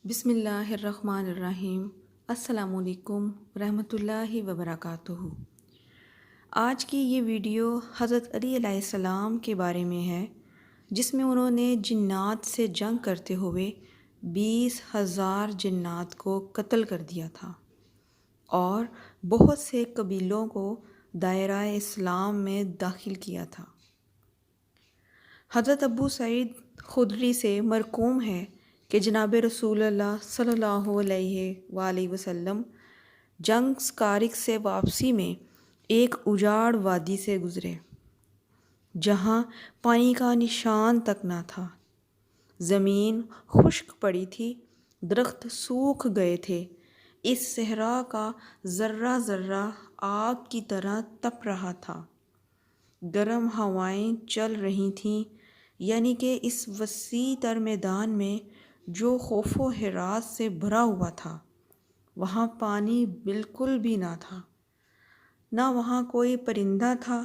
بسم اللہ الرحمن الرحیم۔ السلام علیکم ورحمۃ اللہ وبرکاتہ۔ آج کی یہ ویڈیو حضرت علی علیہ السلام کے بارے میں ہے، جس میں انہوں نے جنات سے جنگ کرتے ہوئے 20,000 جنات کو قتل کر دیا تھا اور بہت سے قبیلوں کو دائرہ اسلام میں داخل کیا تھا۔ حضرت ابو سعید خدری سے مرقوم ہے کہ جناب رسول اللہ صلی اللہ علیہ وآلہ وسلم جنگ سکارک سے واپسی میں ایک اجاڑ وادی سے گزرے، جہاں پانی کا نشان تک نہ تھا۔ زمین خشک پڑی تھی، درخت سوکھ گئے تھے، اس صحرا کا ذرہ ذرہ آگ کی طرح تپ رہا تھا۔ گرم ہوائیں چل رہی تھیں، یعنی کہ اس وسیع تر میدان میں جو خوف و ہراس سے بھرا ہوا تھا، وہاں پانی بالکل بھی نہ تھا، نہ وہاں کوئی پرندہ تھا،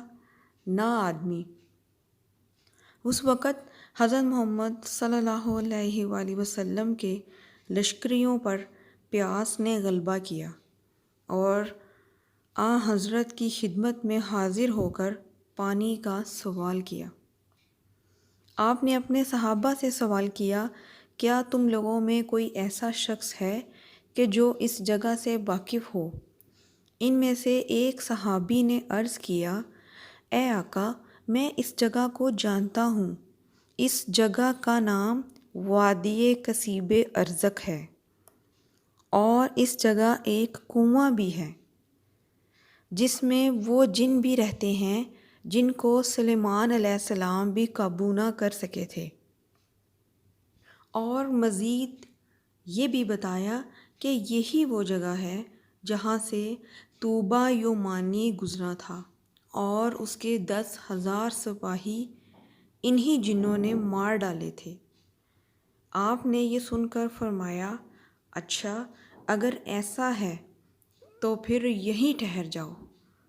نہ آدمی۔ اس وقت حضرت محمد صلی اللہ علیہ وآلہ وسلم کے لشکریوں پر پیاس نے غلبہ کیا اور حضرت کی خدمت میں حاضر ہو کر پانی کا سوال کیا۔ آپ نے اپنے صحابہ سے سوال کیا، کیا تم لوگوں میں کوئی ایسا شخص ہے کہ جو اس جگہ سے واقف ہو؟ ان میں سے ایک صحابی نے عرض کیا، اے آقا، میں اس جگہ کو جانتا ہوں۔ اس جگہ کا نام وادی کثیب ارزق ہے اور اس جگہ ایک کنواں بھی ہے، جس میں وہ جن بھی رہتے ہیں جن کو سلیمان علیہ السلام بھی قابو نہ کر سکے تھے۔ اور مزید یہ بھی بتایا کہ یہی وہ جگہ ہے جہاں سے طوبہ یومانی گزرا تھا اور اس کے 10,000 سپاہی انہی جنوں نے مار ڈالے تھے۔ آپ نے یہ سن کر فرمایا، اچھا، اگر ایسا ہے تو پھر یہیں ٹھہر جاؤ۔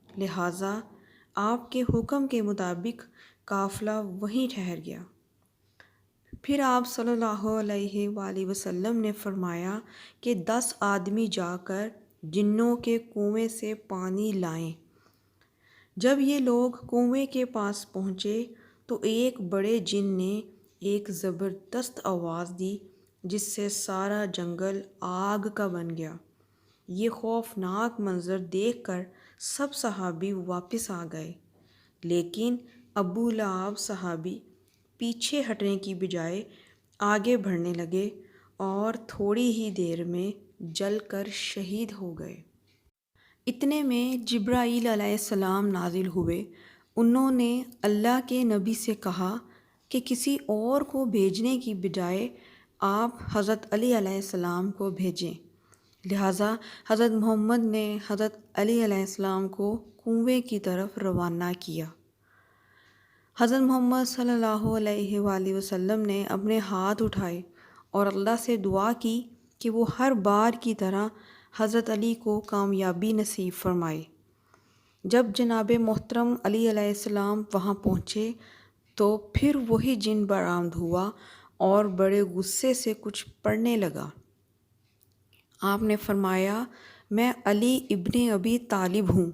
لہٰذا آپ کے حکم کے مطابق قافلہ وہیں ٹھہر گیا۔ پھر آپ صلی اللہ علیہ وآلہ وسلم نے فرمایا کہ 10 آدمی جا کر جنوں کے کنویں سے پانی لائیں۔ جب یہ لوگ کنویں کے پاس پہنچے تو ایک بڑے جن نے ایک زبردست آواز دی، جس سے سارا جنگل آگ کا بن گیا۔ یہ خوفناک منظر دیکھ کر سب صحابی واپس آ گئے، لیکن ابو لہب صحابی پیچھے ہٹنے کی بجائے آگے بڑھنے لگے اور تھوڑی ہی دیر میں جل کر شہید ہو گئے۔ اتنے میں جبرائیل علیہ السلام نازل ہوئے۔ انہوں نے اللہ کے نبی سے کہا کہ کسی اور کو بھیجنے کی بجائے آپ حضرت علی علیہ السلام کو بھیجیں۔ لہٰذا حضرت محمد نے حضرت علی علیہ السلام کو کنویں کی طرف روانہ کیا۔ حضرت محمد صلی اللہ علیہ وآلہ وسلم نے اپنے ہاتھ اٹھائے اور اللہ سے دعا کی کہ وہ ہر بار کی طرح حضرت علی کو کامیابی نصیب فرمائے۔ جب جناب محترم علی علیہ السلام وہاں پہنچے تو پھر وہی جن برآمد ہوا اور بڑے غصے سے کچھ پڑھنے لگا۔ آپ نے فرمایا، میں علی ابن ابی طالب ہوں،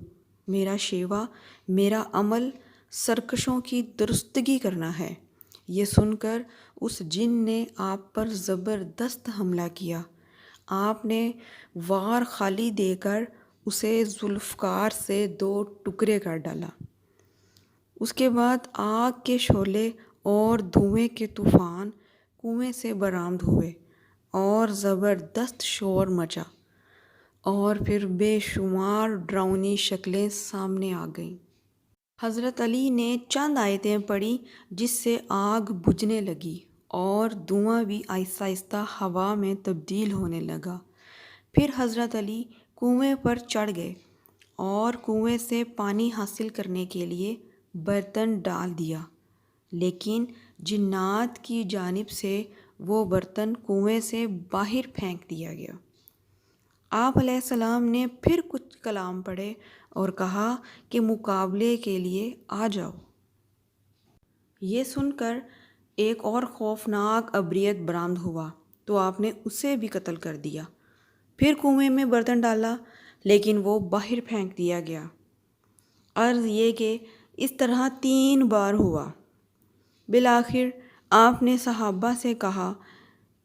میرا شیوہ، میرا عمل سرکشوں کی درستگی کرنا ہے۔ یہ سن کر اس جن نے آپ پر زبردست حملہ کیا۔ آپ نے وار خالی دے کر اسے ذوالفقار سے 2 ٹکڑے کر ڈالا۔ اس کے بعد آگ کے شعلے اور دھوئیں کے طوفان کنویں سے برآمد ہوئے اور زبردست شور مچا، اور پھر بے شمار ڈراؤنی شکلیں سامنے آ گئیں۔ حضرت علی نے چند آیتیں پڑھی جس سے آگ بجھنے لگی اور دھواں بھی آہستہ آہستہ ہوا میں تبدیل ہونے لگا۔ پھر حضرت علی کنویں پر چڑھ گئے اور کنویں سے پانی حاصل کرنے کے لیے برتن ڈال دیا، لیکن جنات کی جانب سے وہ برتن کنویں سے باہر پھینک دیا گیا۔ آپ علیہ السلام نے پھر کچھ کلام پڑھے اور کہا کہ مقابلے کے لیے آ جاؤ۔ یہ سن کر ایک اور خوفناک عبریت برآمد ہوا تو آپ نے اسے بھی قتل کر دیا۔ پھر کنویں میں برتن ڈالا لیکن وہ باہر پھینک دیا گیا۔ عرض یہ کہ اس طرح 3 بار ہوا۔ بالآخر آپ نے صحابہ سے کہا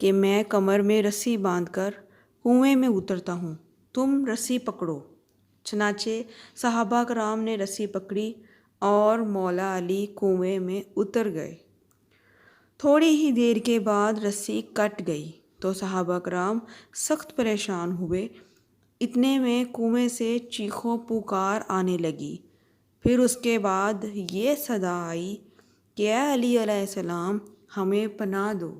کہ میں کمر میں رسی باندھ کر کنویں میں اترتا ہوں، تم رسی پکڑو۔ چنانچہ صحابہ کرام نے رسی پکڑی اور مولا علی کنویں میں اتر گئے۔ تھوڑی ہی دیر کے بعد رسی کٹ گئی تو صحابہ کرام سخت پریشان ہوئے۔ اتنے میں کنویں سے چیخو پکار آنے لگی۔ پھر اس کے بعد یہ صدا آئی کہ اے علی علیہ السلام ہمیں پناہ دو۔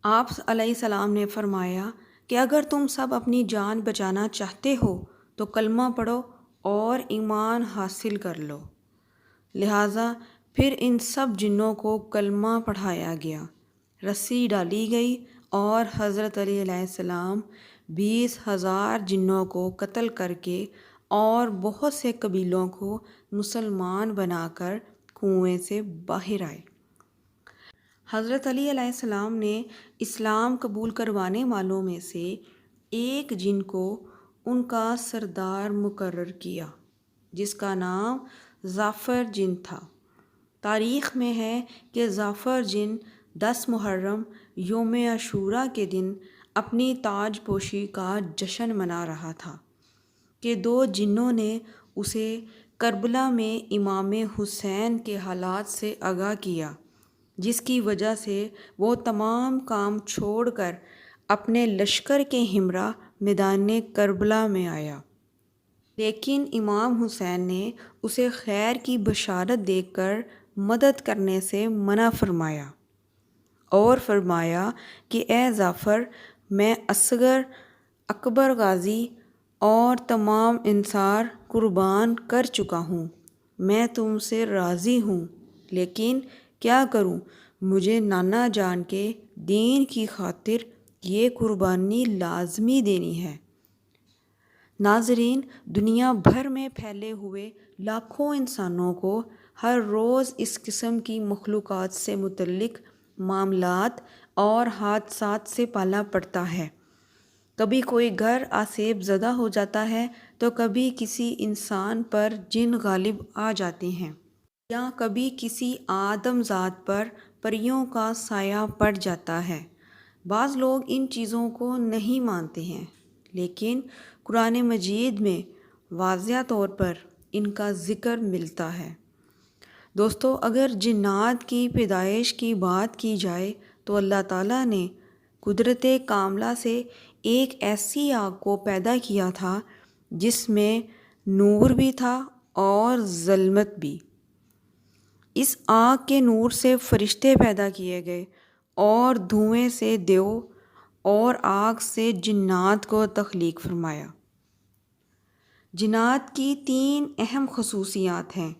آپ علیہ السلام نے فرمایا کہ اگر تم سب اپنی جان بچانا چاہتے ہو تو کلمہ پڑھو اور ایمان حاصل کر لو۔ لہٰذا پھر ان سب جنوں کو کلمہ پڑھایا گیا، رسی ڈالی گئی اور حضرت علی علیہ السلام 20,000 جنوں کو قتل کر کے اور بہت سے قبیلوں کو مسلمان بنا کر کنویں سے باہر آئے۔ حضرت علی علیہ السلام نے اسلام قبول کروانے والوں میں سے ایک جن کو ان کا سردار مقرر کیا، جس کا نام ظافر جن تھا۔ تاریخ میں ہے کہ ظافر جن 10 محرم یوم عاشوراء کے دن اپنی تاج پوشی کا جشن منا رہا تھا کہ 2 جنوں نے اسے کربلا میں امام حسین کے حالات سے آگاہ کیا، جس کی وجہ سے وہ تمام کام چھوڑ کر اپنے لشکر کے ہمراہ میدان کربلا میں آیا۔ لیکن امام حسین نے اسے خیر کی بشارت دے کر مدد کرنے سے منع فرمایا اور فرمایا کہ اے ظافر، میں اصغر، اکبر غازی اور تمام انصار قربان کر چکا ہوں، میں تم سے راضی ہوں، لیکن کیا کروں، مجھے نانا جان کے دین کی خاطر یہ قربانی لازمی دینی ہے۔ ناظرین، دنیا بھر میں پھیلے ہوئے لاکھوں انسانوں کو ہر روز اس قسم کی مخلوقات سے متعلق معاملات اور حادثات سے پالا پڑتا ہے۔ کبھی کوئی گھر آسیب زدہ ہو جاتا ہے تو کبھی کسی انسان پر جن غالب آ جاتے ہیں، یا کبھی کسی آدم ذات پر پریوں کا سایہ پڑ جاتا ہے۔ بعض لوگ ان چیزوں کو نہیں مانتے ہیں، لیکن قرآن مجید میں واضح طور پر ان کا ذکر ملتا ہے۔ دوستو، اگر جنات کی پیدائش کی بات کی جائے تو اللہ تعالیٰ نے قدرت کاملہ سے ایک ایسی آگ کو پیدا کیا تھا جس میں نور بھی تھا اور ظلمت بھی۔ اس آگ کے نور سے فرشتے پیدا کیے گئے اور دھوئیں سے دیو اور آگ سے جنات کو تخلیق فرمایا۔ جنات کی 3 اہم خصوصیات ہیں۔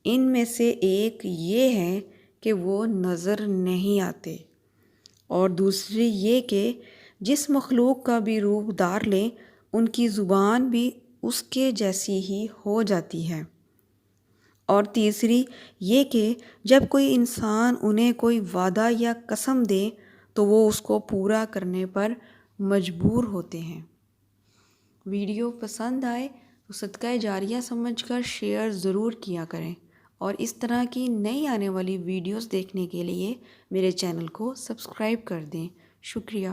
ان میں سے ایک یہ ہے کہ وہ نظر نہیں آتے، اور دوسری یہ کہ جس مخلوق کا بھی روپ دھار لیں ان کی زبان بھی اس کے جیسی ہی ہو جاتی ہے، اور تیسری یہ کہ جب کوئی انسان انہیں کوئی وعدہ یا قسم دے تو وہ اس کو پورا کرنے پر مجبور ہوتے ہیں۔ ویڈیو پسند آئے تو صدقہ جاریہ سمجھ کر شیئر ضرور کیا کریں، اور اس طرح کی نئی آنے والی ویڈیوز دیکھنے کے لیے میرے چینل کو سبسکرائب کر دیں۔ شکریہ۔